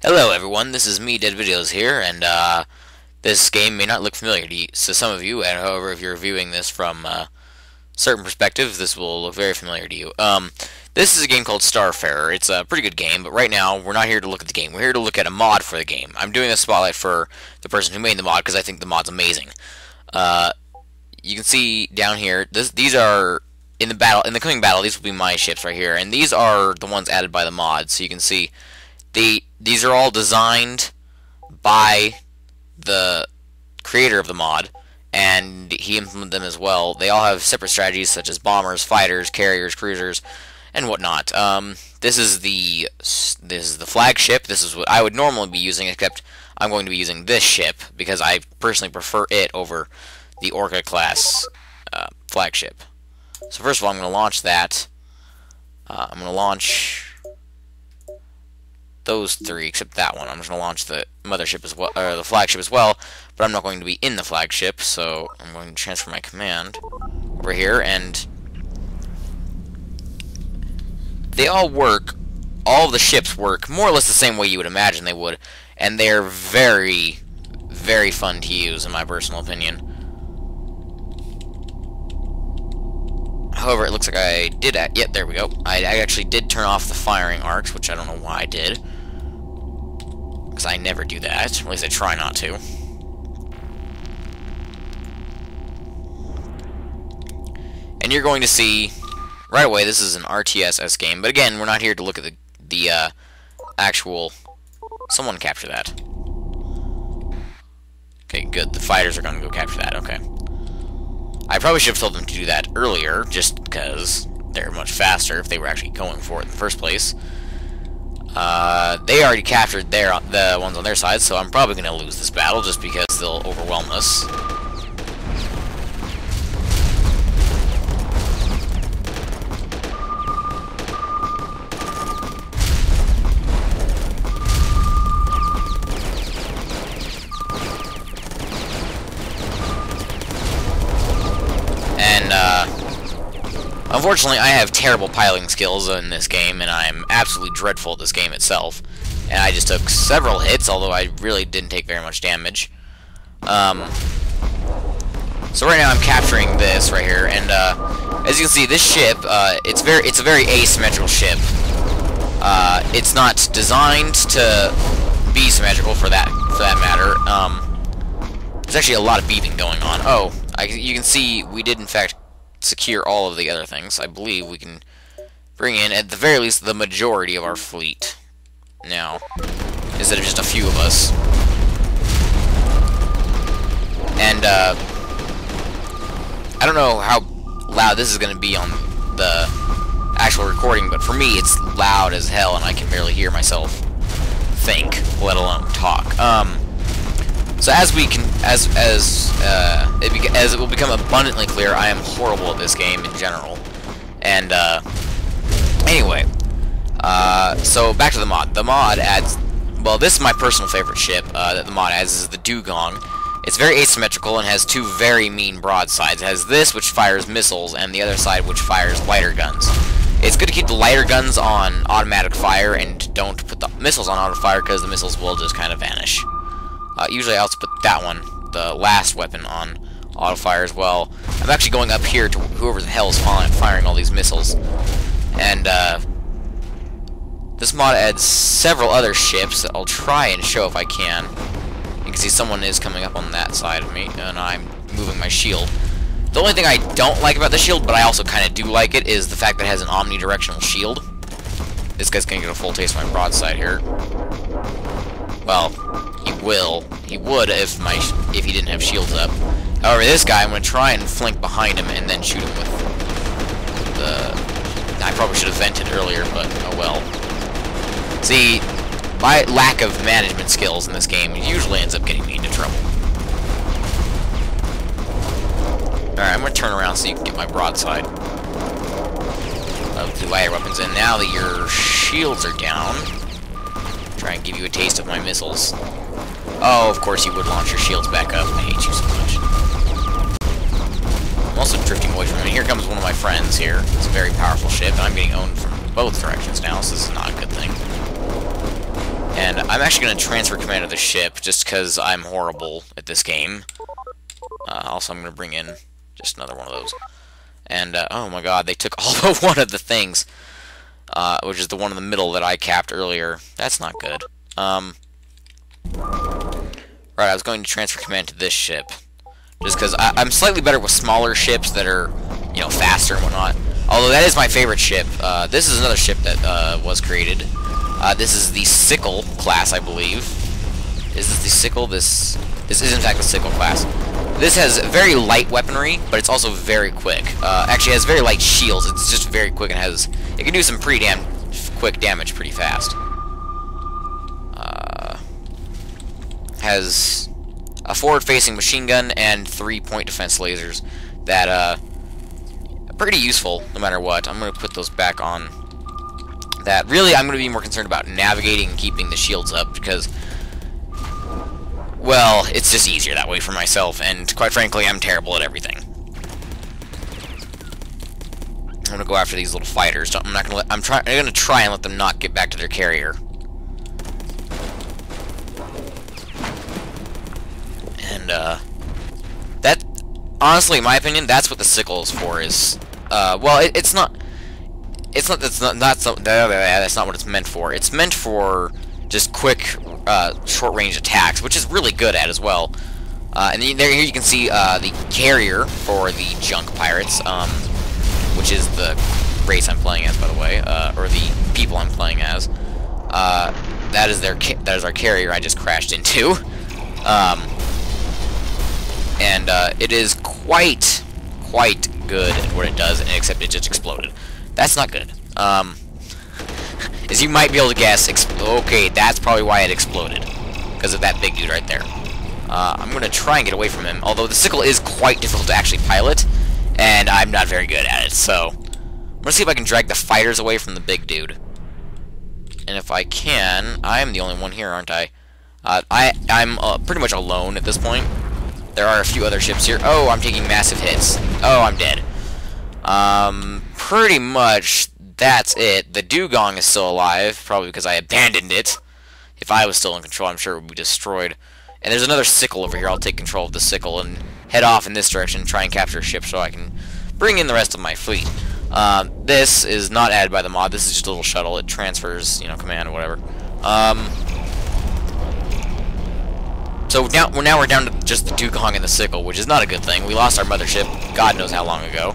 Hello everyone, this is me, Dead Videos here, and this game may not look familiar to some of you, and however, if you're viewing this from a certain perspective, this will look very familiar to you. This is a game called Starfarer. It's a pretty good game, but right now, we're not here to look at the game. We're here to look at a mod for the game. I'm doing a spotlight for the person who made the mod, because I think the mod's amazing. You can see down here, these are, in the coming battle, these will be my ships right here, and these are the ones added by the mod, so you can see these are all designed by the creator of the mod, and he implemented them as well. They all have separate strategies such as bombers, fighters, carriers, cruisers, and whatnot. This is the flagship. This is what I would normally be using, except I'm going to be using this ship because I personally prefer it over the Orca class flagship. So first of all, I'm going to launch that. I'm going to launch those three, except that one. I'm just going to launch the mothership as well, or the flagship as well, but I'm not going to be in the flagship, so I'm going to transfer my command over here, and they all work, all of the ships work more or less the same way you would imagine they would, and they're very, very fun to use, in my personal opinion. However, it looks like I did, yep, there we go. I actually did turn off the firing arcs, which I don't know why I did. Because I never do that, at least I try not to. And you're going to see, right away, this is an RTS game, but again, we're not here to look at the actual... Someone capture that. Okay, good, the fighters are going to go capture that, okay. I probably should have told them to do that earlier, just because they're much faster if they were actually going for it in the first place. They already captured the ones on their side, so I'm probably going to lose this battle just because they'll overwhelm us. Unfortunately, I have terrible piloting skills in this game, and I'm absolutely dreadful at this game itself. And I just took several hits, although I really didn't take very much damage. So right now I'm capturing this right here, and as you can see, this ship, it's a very asymmetrical ship. It's not designed to be symmetrical for that matter. There's actually a lot of beeping going on. Oh, you can see we did in fact secure all of the other things. I believe we can bring in, at the very least, the majority of our fleet now, instead of just a few of us. And, I don't know how loud this is going to be on the actual recording, but for me, it's loud as hell, and I can barely hear myself think, let alone talk. So as it will become abundantly clear, I am horrible at this game in general. And anyway, so back to the mod. The mod adds, well, this is my personal favorite ship that the mod adds, is the Dugong. It's very asymmetrical and has two very mean broadsides. It has this, which fires missiles, and the other side, which fires lighter guns. It's good to keep the lighter guns on automatic fire and don't put the missiles on auto fire, because the missiles will just kind of vanish. Usually I also put that one, the last weapon, on auto fire as well. I'm actually going up here to whoever the hell is firing all these missiles. And this mod adds several other ships that I'll try and show if I can. You can see someone is coming up on that side of me, and I'm moving my shield. The only thing I don't like about the shield, but I also kind of do like it, is the fact that it has an omnidirectional shield. This guy's going to get a full taste of my broadside here. Well, he would if he didn't have shields up. However, this guy, I'm going to try and flank behind him and then shoot him with the... I probably should have vented earlier, but oh well. See, my lack of management skills in this game usually ends up getting me into trouble. Alright, I'm going to turn around so you can get my broadside of the lighter weapons, and now that your shields are down, try and give you a taste of my missiles. Oh, of course you would launch your shields back up. I hate you so much. I'm also drifting away from him. Here comes one of my friends here. It's a very powerful ship, and I'm getting owned from both directions now, so this is not a good thing. And I'm I'm actually going to transfer command of the ship, just because I'm horrible at this game. Also, I'm going to bring in just another one of those. And, oh my god, they took all but one of the things, which is the one in the middle that I capped earlier. That's not good. Right, I was going to transfer command to this ship, just because I'm slightly better with smaller ships that are, you know, faster and whatnot. Although that is my favorite ship. This is another ship that was created. This is the Sickle class, I believe. Is this the Sickle? This is in fact the Sickle class. This has very light weaponry, but it's also very quick. Actually, it has very light shields. It's just very quick and it can do some pretty damn quick damage pretty fast. Has a forward-facing machine gun and 3-point defense lasers that are pretty useful no matter what. I'm going to put those back on. That really, I'm going to be more concerned about navigating and keeping the shields up because, well, it's just easier that way for myself, and quite frankly, I'm terrible at everything. I'm going to go after these little fighters. I'm going to try and let them not get back to their carrier. And, that, honestly, in my opinion, that's what the Sickle is for, is, well, that's not what it's meant for. It's meant for just quick, short-range attacks, which is really good at as well. And then here you can see, the carrier for the junk pirates, which is the race I'm playing as, by the way, or the people I'm playing as. That is our carrier I just crashed into. And it is quite good at what it does, except it just exploded. That's not good. As you might be able to guess, okay, that's probably why it exploded, because of that big dude right there. I'm going to try and get away from him, although the Sickle is quite difficult to actually pilot, and I'm not very good at it, so I'm going to see if I can drag the fighters away from the big dude. And if I can, I'm the only one here, aren't I? I'm pretty much alone at this point. There are a few other ships here. Oh, I'm taking massive hits. Oh, I'm dead. Pretty much that's it. The Dugong is still alive, probably because I abandoned it. If I was still in control, I'm sure it would be destroyed. And there's another Sickle over here. I'll take control of the Sickle and head off in this direction and try and capture a ship so I can bring in the rest of my fleet. This is not added by the mod. This is just a little shuttle. It transfers, you know, command or whatever. So now we're down to just the Dugong and the Sickle, which is not a good thing. We lost our mothership God knows how long ago.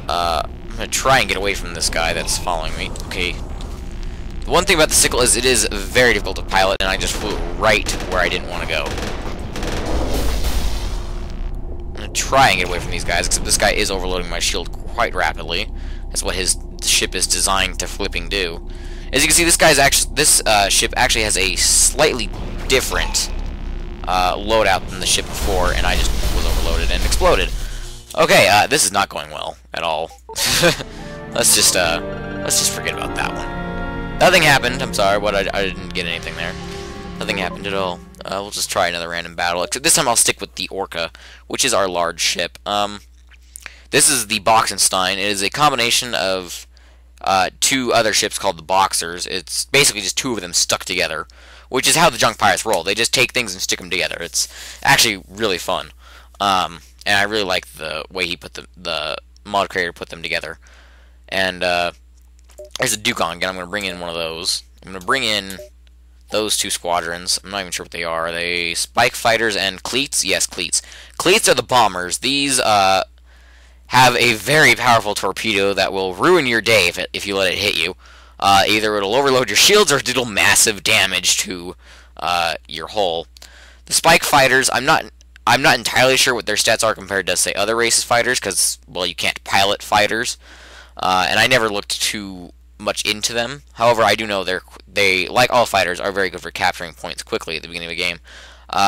I'm going to try and get away from this guy that's following me. Okay. The one thing about the Sickle is it is very difficult to pilot, and I just flew right where I didn't want to go. I'm going to try and get away from these guys, except this guy is overloading my shield quite rapidly. That's what his ship is designed to flipping do. As you can see, this ship actually has a slightly different loadout than the ship before, and I just was overloaded and exploded. Okay, this is not going well at all. let's just forget about that one. Nothing happened. I'm sorry, I didn't get anything there. Nothing happened at all. We'll just try another random battle. Except this time I'll stick with the Orca, which is our large ship. This is the Boxenstein. It is a combination of two other ships called the Boxers. It's basically just two of them stuck together, which is how the junk pirates roll. They just take things and stick them together. It's actually really fun. And I really like the way he put the mod creator put them together. And there's a Dugong again. I'm going to bring in one of those. I'm going to bring in those two squadrons. I'm not even sure what they are. Are they Spike Fighters and Cleats? Yes, Cleats. Cleats are the bombers. These have a very powerful torpedo that will ruin your day if you let it hit you. Either it'll overload your shields or it'll massive damage to your hull. The Spike Fighters, I'm not entirely sure what their stats are compared to, say, other races fighters, because, well, you can't pilot fighters, and I never looked too much into them. However, I do know they, like all fighters, are very good for capturing points quickly at the beginning of a game.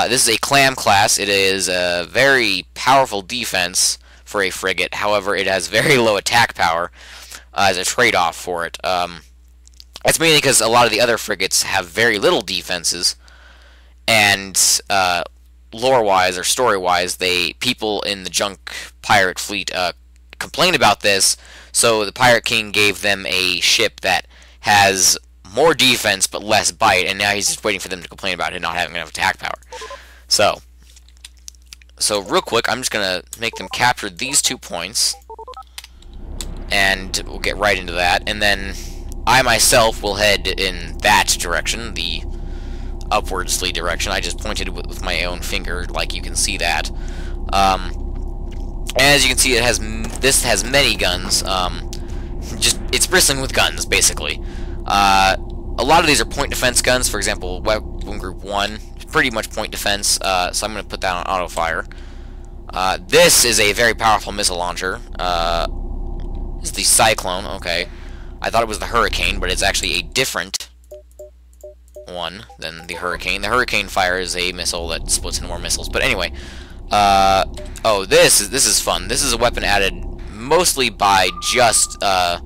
This is a Clam class. It is a very powerful defense for a frigate. However, it has very low attack power as a trade-off for it. That's mainly because a lot of the other frigates have very little defenses, and lore-wise or story-wise, people in the junk pirate fleet complain about this, so the Pirate King gave them a ship that has more defense but less bite, and now he's just waiting for them to complain about it not having enough attack power. So real quick, I'm just gonna make them capture these 2 points, and we'll get right into that, and then I myself will head in that direction, the upwardsly direction. I just pointed with my own finger, like you can see that. As you can see, this has many guns. It's bristling with guns, basically. A lot of these are point defense guns. For example, Weapon Group 1, pretty much point defense, so I'm going to put that on auto fire. This is a very powerful missile launcher. It's the Cyclone, okay. I thought it was the Hurricane, but it's actually a different one than the Hurricane. The Hurricane fires a missile that splits into more missiles. But anyway, oh, this is fun. This is a weapon added mostly by just not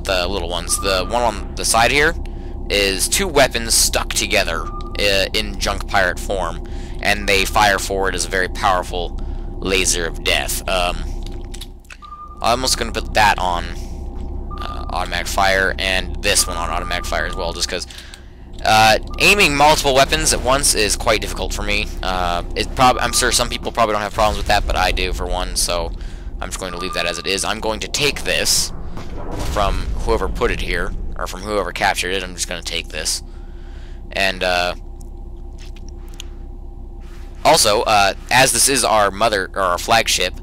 the little ones. The one on the side here is 2 weapons stuck together in junk pirate form, and they fire forward as a very powerful laser of death. I'm also going to put that on automatic fire, and this one on automatic fire as well, just because aiming multiple weapons at once is quite difficult for me. I'm sure some people probably don't have problems with that, but I do for one, so I'm just going to leave that as it is. I'm going to take this from whoever put it here, or from whoever captured it. I'm just going to take this. And also, as this is our or our flagship,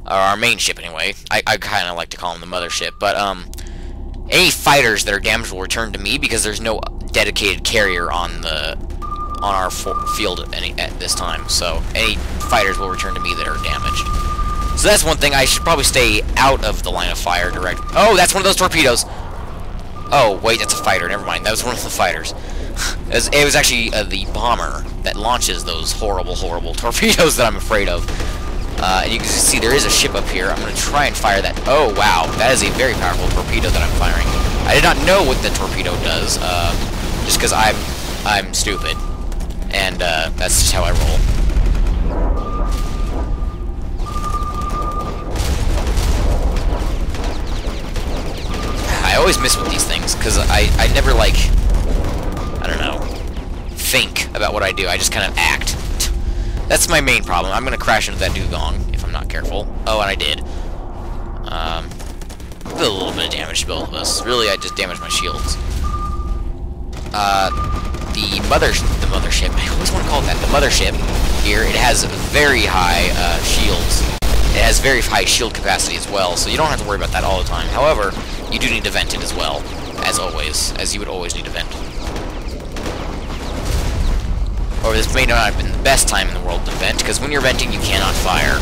or our main ship anyway, I kind of like to call them the mothership, but any fighters that are damaged will return to me, because there's no dedicated carrier on our field at this time. So any fighters will return to me that are damaged. So that's one thing. I should probably stay out of the line of fire direct. Oh, that's one of those torpedoes. Oh, wait, that's a fighter. Never mind. That was one of the fighters. It was actually the bomber that launches those horrible, horrible torpedoes that I'm afraid of. And you can see there is a ship up here. I'm going to try and fire that. Oh, wow. That is a very powerful torpedo that I'm firing. I did not know what the torpedo does, just because I'm stupid. And that's just how I roll. I always miss with these things, because I never, like, I don't know, think about what I do. I just kind of act. That's my main problem. I'm going to crash into that Dugong if I'm not careful. Oh, and I did. Did a little bit of damage to both of us. Really, I just damaged my shields. The mothership, I always want to call it that, the mothership here, it has very high shields. It has very high shield capacity as well, so you don't have to worry about that all the time. However, you do need to vent it as well, as always, as you would always need to vent. Or this may not have been the best time in the world to vent, because when you're venting, you cannot fire.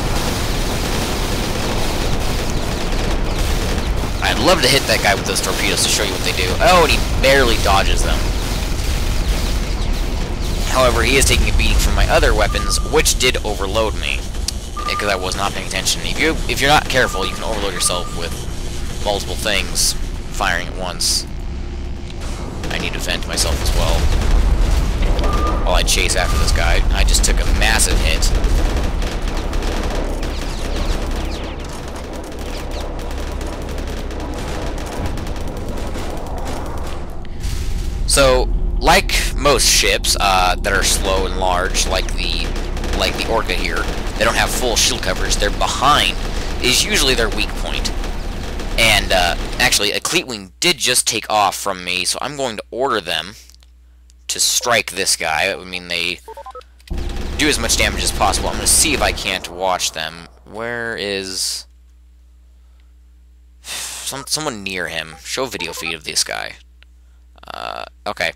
I'd love to hit that guy with those torpedoes to show you what they do. Oh, and he barely dodges them. However, he is taking a beating from my other weapons, which did overload me, because I was not paying attention. If you're not careful, you can overload yourself with multiple things firing at once. I need to vent myself as well. While I chase after this guy, I just took a massive hit. So, like most ships that are slow and large, like the Orca here, they don't have full shield coverage. Their behind is usually their weak point. And actually, a Cleatwing did just take off from me, so I'm going to order them to strike this guy. I mean, they do as much damage as possible. I'm going to see if I can't watch them. Where is someone near him? Show video feed of this guy. Okay.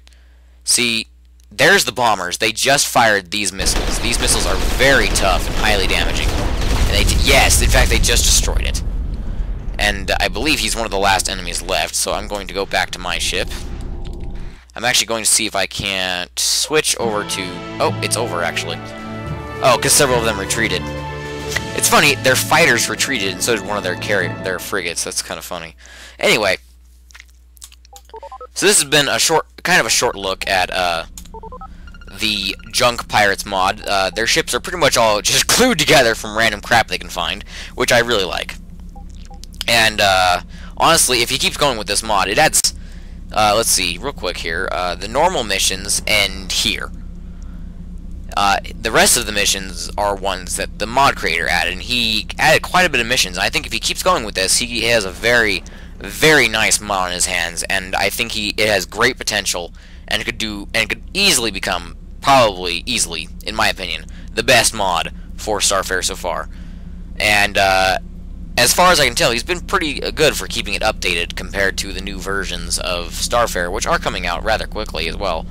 See, there's the bombers. They just fired these missiles. These missiles are very tough and highly damaging. And yes, in fact, they just destroyed it. And I believe he's one of the last enemies left, so I'm going to go back to my ship. I'm actually going to see if I can't switch over to... Oh, it's over, actually. Oh, because several of them retreated. It's funny, their fighters retreated, and so did one of their frigates. That's kind of funny. Anyway, so this has been a kind of a short look at the Junk Pirates mod. Their ships are pretty much all just glued together from random crap they can find, which I really like. And honestly, if he keeps going with this mod, it adds, let's see, real quick here, the normal missions end here. The rest of the missions are ones that the mod creator added, and he added quite a bit of missions. I think if he keeps going with this, he has a very, very nice mod on his hands, and I think it has great potential, and could easily become, probably easily, in my opinion, the best mod for Starfarer so far. And as far as I can tell, he's been pretty good for keeping it updated compared to the new versions of Starfarer, which are coming out rather quickly as well.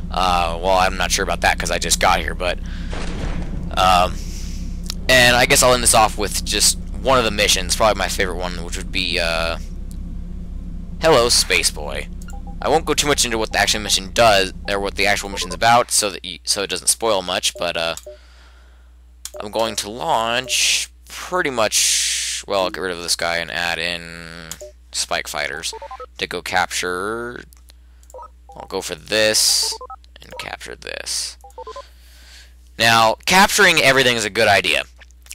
Well, I'm not sure about that because I just got here, but and I guess I'll end this off with just one of the missions, probably my favorite one, which would be Hello, Space Boy. I won't go too much into what the actual mission does, or what the actual mission's about, so it doesn't spoil much. But I'm going to launch pretty much. Well, I'll get rid of this guy and add in Spike Fighters to go capture. I'll go for this and capture this. Now, capturing everything is a good idea.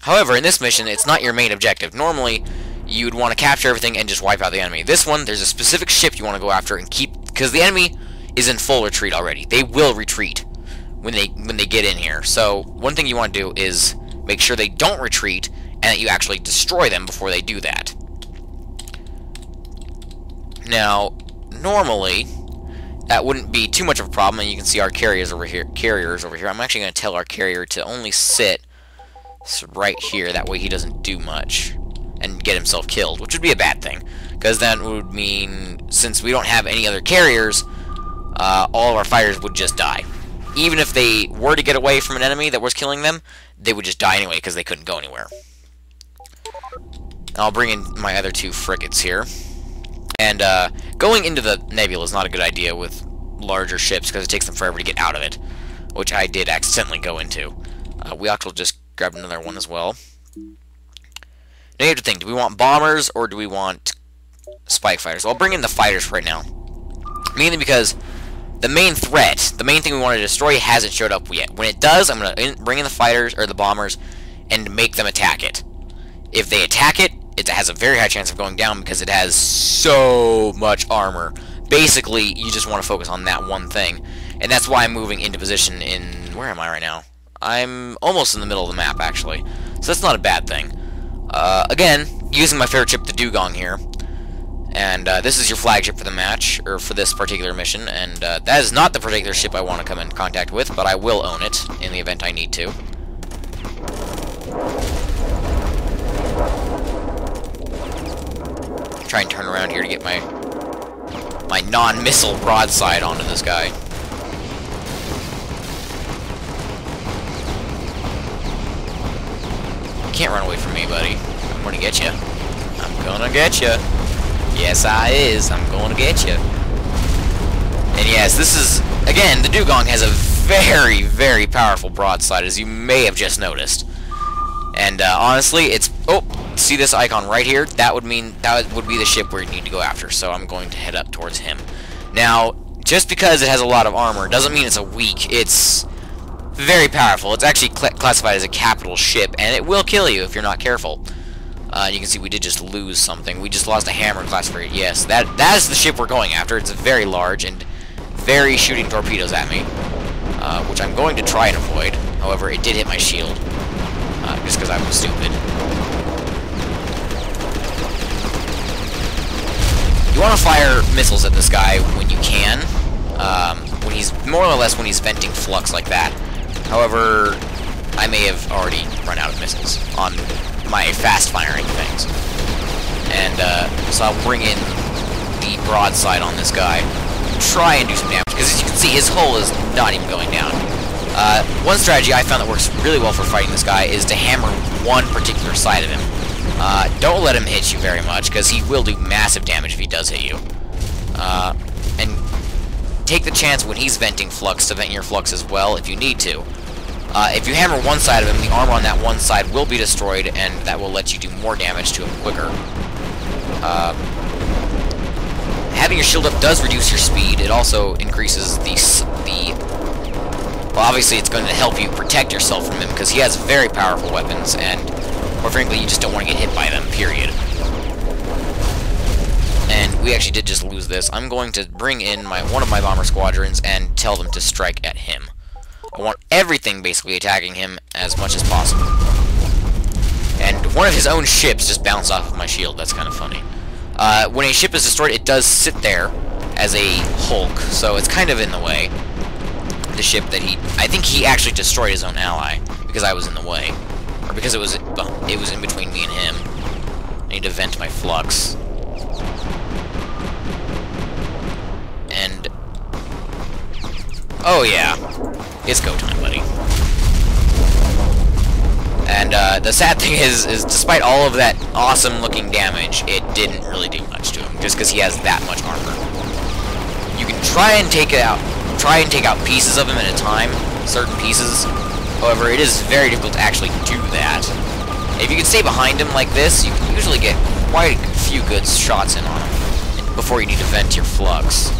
However, in this mission, it's not your main objective. Normally, you'd want to capture everything and just wipe out the enemy. This one, there's a specific ship you want to go after and keep, because the enemy is in full retreat already. They will retreat when they get in here. So, one thing you want to do is make sure they don't retreat and that you actually destroy them before they do that. Now, normally, that wouldn't be too much of a problem, and you can see our carriers over here. I'm actually going to tell our carrier to only sit right here. That way he doesn't do much and get himself killed, which would be a bad thing, because that would mean, since we don't have any other carriers, all of our fighters would just die. Even if they were to get away from an enemy that was killing them, they would just die anyway because they couldn't go anywhere. And I'll bring in my other two frigates here. And going into the nebula is not a good idea with larger ships because it takes them forever to get out of it, which I did accidentally go into. We actually just grabbed another one as well. Now you have to think, do we want bombers or do we want spike fighters? Well, I'll bring in the fighters right now. Mainly because the main threat, the main thing we want to destroy, hasn't showed up yet. When it does, I'm going to bring in the fighters, or the bombers, and make them attack it. If they attack it, it has a very high chance of going down because it has so much armor. Basically, you just want to focus on that one thing. And that's why I'm moving into position in... Where am I right now? I'm almost in the middle of the map, actually. So that's not a bad thing. Again, using my favorite ship, the Dugong here. And this is your flagship for the match, or for this particular mission. And that is not the particular ship I want to come in contact with, but I will own it in the event I need to. Try and turn around here to get my non-missile broadside onto this guy. You can't run away from me, buddy. I'm gonna get you. I'm gonna get you. Yes, I'm gonna get you. And yes, this is, again, the Dugong has a very, very powerful broadside, as you may have just noticed. And honestly, it's... Oh, see this icon right here? That would mean that would be the ship we need to go after, so I'm going to head up towards him. Now, just because it has a lot of armor doesn't mean it's a weak. It's very powerful. It's actually classified as a capital ship, and it will kill you if you're not careful. You can see we did just lose something. We just lost a hammer class frigate. Yes, that is the ship we're going after. It's very large and very shooting torpedoes at me, which I'm going to try and avoid. However, it did hit my shield, just because I was stupid. You want to fire missiles at this guy when you can, when he's more or less when he's venting flux like that. However, I may have already run out of missiles on my fast firing things, and so I'll bring in the broadside on this guy, try and do some damage, because as you can see, his hull is not even going down. One strategy I found that works really well for fighting this guy is to hammer one particular side of him. Don't let him hit you very much, because he will do massive damage if he does hit you. And take the chance when he's venting flux to vent your flux as well if you need to. If you hammer one side of him, the armor on that one side will be destroyed, and that will let you do more damage to him quicker. Having your shield up does reduce your speed. It also increases well, obviously it's going to help you protect yourself from him, because he has very powerful weapons, and, or frankly, you just don't want to get hit by them, period. we actually did just lose this, I'm going to bring in one of my bomber squadrons and tell them to strike at him. I want everything basically attacking him as much as possible. And one of his own ships just bounced off of my shield. That's kind of funny. When a ship is destroyed, it does sit there as a hulk, so it's kind of in the way. The ship that I think he actually destroyed his own ally because I was in the way, or because it was in between me and him. I need to vent my flux. And oh yeah, it's go time, buddy. And the sad thing is despite all of that awesome-looking damage, it didn't really do much to him, just because he has that much armor. You can try and take out pieces of him at a time, certain pieces. However, it is very difficult to actually do that. If you can stay behind him like this, you can usually get quite a few good shots in on him before you need to vent your flux.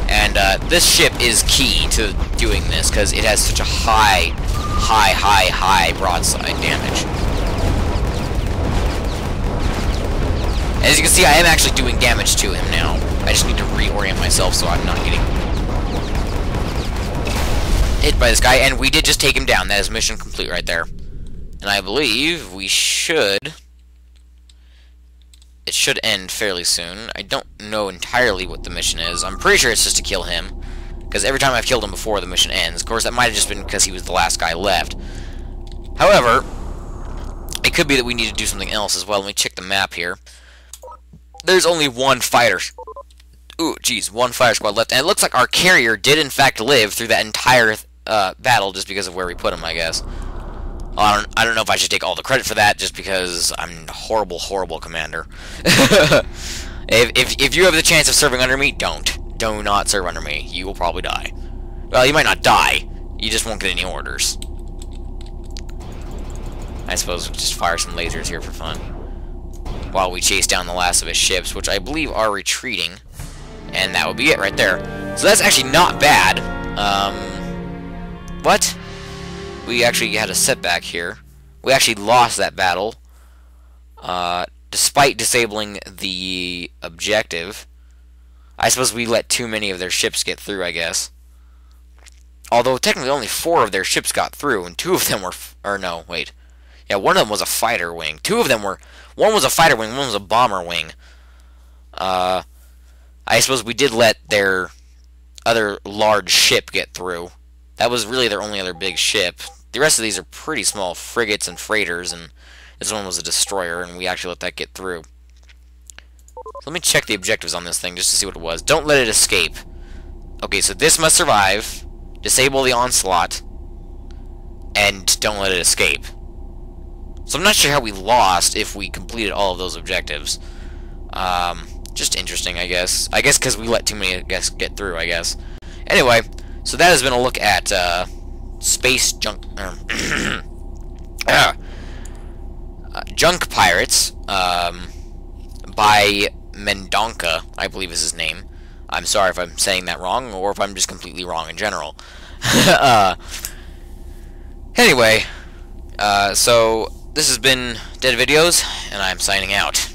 And this ship is key to doing this, because it has such a high broadside damage. As you can see, I am actually doing damage to him now. I just need to reorient myself so I'm not getting hit by this guy, and we did just take him down. That is mission complete right there. And I believe we should... It should end fairly soon. I don't know entirely what the mission is. I'm pretty sure it's just to kill him, because every time I've killed him before, the mission ends. Of course, that might have just been because he was the last guy left. However, it could be that we need to do something else as well. Let me check the map here. There's only one fighter. Ooh, geez, one fighter squad left. And it looks like our carrier did, in fact, live through that entire battle just because of where we put him, I guess. I don't know if I should take all the credit for that, just because I'm a horrible commander. If you have the chance of serving under me, don't. Do not serve under me. You will probably die. Well, you might not die. You just won't get any orders. I suppose we'll just fire some lasers here for fun, while we chase down the last of his ships, which I believe are retreating. And that would be it right there. So that's actually not bad. What? We actually had a setback here. We actually lost that battle, despite disabling the objective. I suppose we let too many of their ships get through, I guess. Although, technically, only 4 of their ships got through, and 2 of them were... Or, no, wait. Yeah, one of them was a fighter wing. 2 of them were... One was a fighter wing, one was a bomber wing. I suppose we did let their other large ship get through. That was really their only other big ship. The rest of these are pretty small frigates and freighters, and this one was a destroyer, and we actually let that get through. So let me check the objectives on this thing just to see what it was. Don't let it escape. Okay, so this must survive, disable the onslaught, and don't let it escape. So I'm not sure how we lost if we completed all of those objectives. Just interesting, I guess. I guess because we let too many get through, I guess. Anyway, so that has been a look at space junk... Junk Pirates by Mendonca, I believe is his name. I'm sorry if I'm saying that wrong, or if I'm just completely wrong in general. Anyway, so this has been Dead Videos, and I'm signing out.